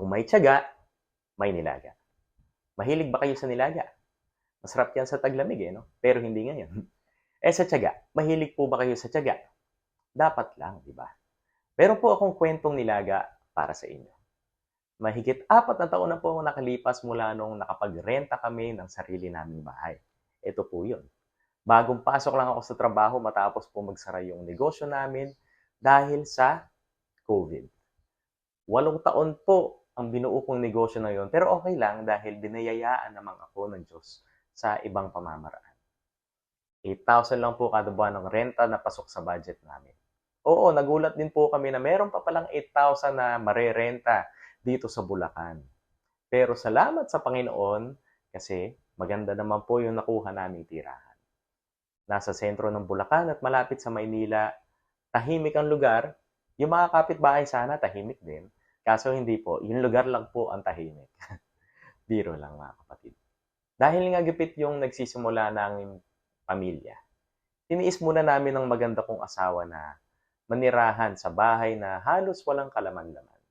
Kung may tiyaga, may nilaga. Mahilig ba kayo sa nilaga? Masarap yan sa taglamig no? Pero hindi ngayon. Sa tiyaga, mahilig po ba kayo sa tiyaga? Dapat lang, di ba? Meron po akong kwentong nilaga para sa inyo. Mahigit 4 na taon na po ako nakalipas mula nung nakapagrenta kami ng sarili naming bahay. Ito po yun. Bagong pasok lang ako sa trabaho matapos po magsara yung negosyo namin dahil sa COVID. 8 taon po ang binuo kong negosyo na yon, pero okay lang dahil binayayaan naman ako ng Diyos sa ibang pamamaraan. 8,000 lang po kada buwan ng renta na pasok sa budget namin. Oo, nagulat din po kami na meron pa palang 8,000 na marerenta dito sa Bulacan. Pero salamat sa Panginoon kasi maganda naman po yung nakuha naming tirahan. Nasa sentro ng Bulacan at malapit sa Maynila, tahimik ang lugar. Yung mga kapitbahay sana tahimik din. Kaso hindi po, yung lugar lang po ang tahimik. Biro lang mga kapatid. Dahil nga gipit yung nagsisimula ng pamilya, tiniis muna namin ng maganda kong asawa na manirahan sa bahay na halos walang kalaman-laman.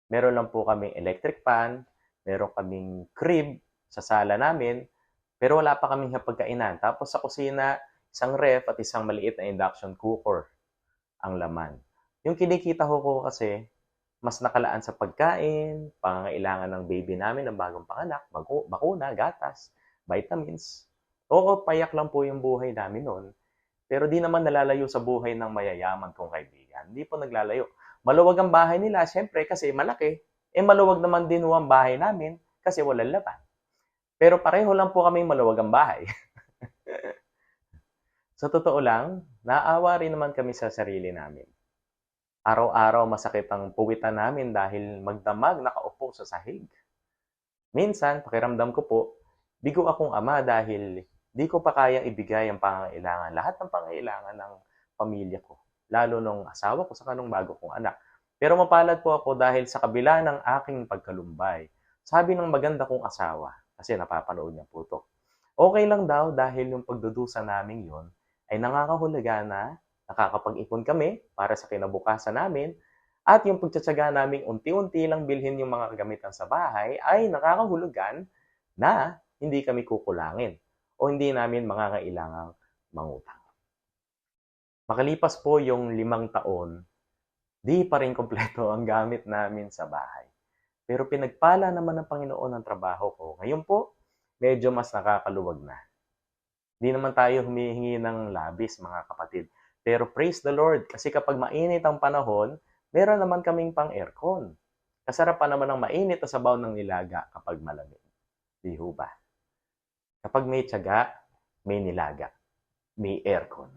Meron lang po kaming electric fan, meron kaming crib sa sala namin, pero wala pa kaming hapagkainan. Tapos sa kusina, isang ref at isang maliit na induction cooker ang laman. Yung kinikita ko kasi, mas nakalaan sa pagkain, pangangailangan ng baby namin ng bagong panganak, bakuna, gatas, vitamins. Oo, payak lang po yung buhay namin noon. Pero di naman nalalayo sa buhay ng mayayaman kong kaibigan. Hindi po naglalayo. Maluwag ang bahay nila, syempre, kasi malaki. Maluwag naman din ang bahay namin kasi walang laban. Pero pareho lang po kaming maluwag ang bahay. Sa totoo lang, naawa rin naman kami sa sarili namin. Araw-araw masakit ang puwitan namin dahil magdamag nakaupo sa sahig. Minsan, pakiramdam ko po, bigo akong ama dahil di ko pa kayang ibigay ang pangangailangan, lahat ng pangangailangan ng pamilya ko, lalo nung asawa ko sa kanong bago kong anak. Pero mapalad po ako dahil sa kabila ng aking pagkalumbay. Sabi ng maganda kong asawa, kasi napapanood niya po to, okay lang daw dahil yung pagdudusa namin yon ay nangangahulugan na nakakapag-ipon kami para sa kinabukasan namin at yung pagtsatsaga naming unti-unti lang bilhin yung mga kagamitan sa bahay ay nakakahulugan na hindi kami kukulangin o hindi namin mangangailangang mangutang. Makalipas po yung 5 taon, di pa rin kompleto ang gamit namin sa bahay. Pero pinagpala naman ng Panginoon ang trabaho ko. Ngayon po, medyo mas nakakaluwag na. Di naman tayo humihingi ng labis, mga kapatid. Pero praise the Lord, kasi kapag mainit ang panahon, meron naman kaming pang-aircon. Kasarapan naman ng mainit na sabaw ng nilaga kapag malamig. Di ho ba? Kapag may tiyaga, may nilaga, may aircon.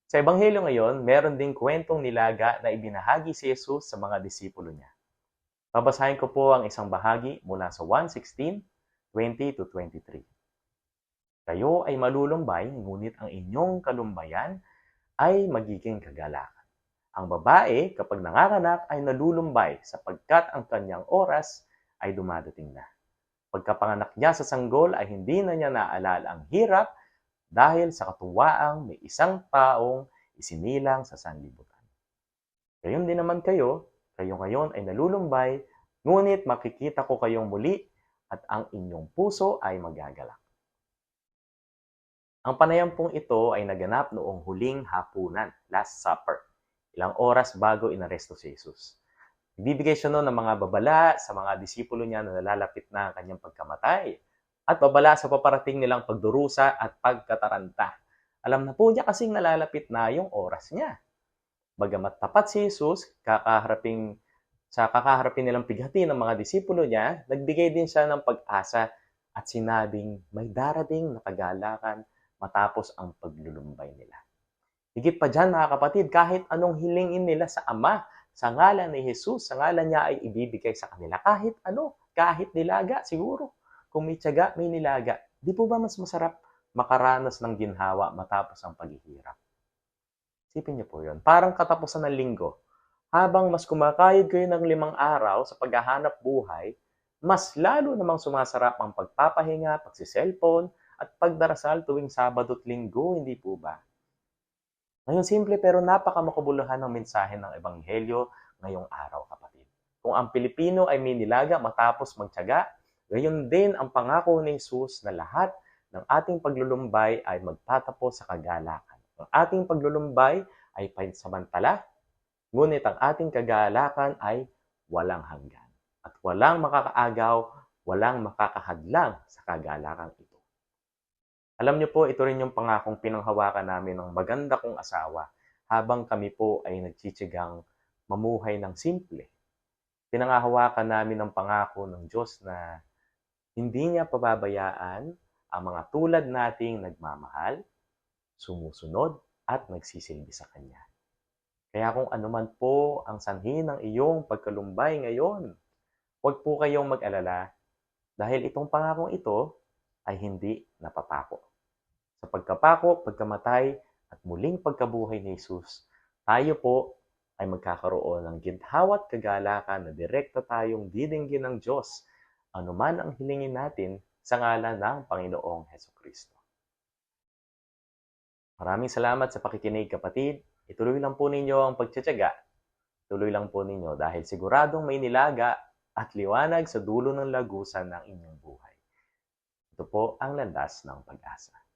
Sa Ebanghelyo ngayon, meron ding kwentong nilaga na ibinahagi si Jesus sa mga disipulo niya. Babasahin ko po ang isang bahagi mula sa 1:16:20-23. Kayo ay malulumbay, ngunit ang inyong kalumbayan ay magiging kagalakan. Ang babae, kapag nanganganak, ay nalulumbay sapagkat ang kanyang oras ay dumadating na. Pagkapanganak niya sa sanggol ay hindi na niya naalala ang hirap dahil sa katuwaang may isang taong isinilang sa sanlibutan. Gayon din naman kayo ngayon ay nalulumbay, ngunit makikita ko kayong muli at ang inyong puso ay magagalak. Ang panayampong ito ay naganap noong huling hapunan, Last Supper, ilang oras bago inaresto si Jesus. Ibibigay siya noon ng mga babala sa mga disipulo niya na nalalapit na ang kanyang pagkamatay at babala sa paparating nilang pagdurusa at pagkataranta. Alam na po niya kasing nalalapit na yung oras niya. Bagamat tapat si Jesus, kakaharapin nilang pighati ng mga disipulo niya, nagbigay din siya ng pag-asa at sinabing may darating na kagalakan matapos ang paglulumbay nila. Higit pa dyan mga kapatid, kahit anong hilingin nila sa Ama, sa ngalan ni Jesus, sa ngalan niya ay ibibigay sa kanila. Kahit ano, kahit nilaga siguro. Kung may tiyaga, may nilaga. Di po ba mas masarap makaranas ng ginhawa matapos ang paghihirap? Isipin niyo po yun. Parang katapusan ng linggo. Habang mas kumakayod kayo ng 5 araw sa paghahanap buhay, mas lalo namang sumasarap ang pagpapahinga, pagsiselfone, at pagdarasal tuwing Sabado at Linggo, hindi po ba? Ngayon, simple pero napakamakabuluhan ng mensahe ng Ebanghelyo ngayong araw, kapatid. Kung ang Pilipino ay may nilaga matapos magtiyaga, gayon din ang pangako ni Jesus na lahat ng ating paglulumbay ay magtatapos sa kagalakan. Ang ating paglulumbay ay pansamantala, ngunit ang ating kagalakan ay walang hanggan. At walang makakaagaw, walang makakahadlang sa kagalakan ito. Alam niyo po, ito rin yung pangakong pinanghawakan namin ng maganda kong asawa habang kami po ay nagtsitsagang mamuhay ng simple. Pinanghahawakan namin ng pangako ng Diyos na hindi niya pababayaan ang mga tulad nating nagmamahal, sumusunod, at nagsisilbi sa Kanya. Kaya kung anuman po ang sanhi ng iyong pagkalumbay ngayon, huwag po kayong mag-alala dahil itong pangakong ito ay hindi napapako. Sa pagkapako, pagkamatay, at muling pagkabuhay ni Jesus, tayo po ay magkakaroon ng ginhawa't kagalakan na direkta tayong didinggin ng Diyos anuman ang hilingin natin sa ngalan ng Panginoong Hesukristo. Maraming salamat sa pakikinig, kapatid. Ituloy lang po ninyo ang pagtsatsaga. Tuloy lang po ninyo dahil siguradong may nilaga at liwanag sa dulo ng lagusan ng inyong buhay. Ito po ang landas ng pag-asa.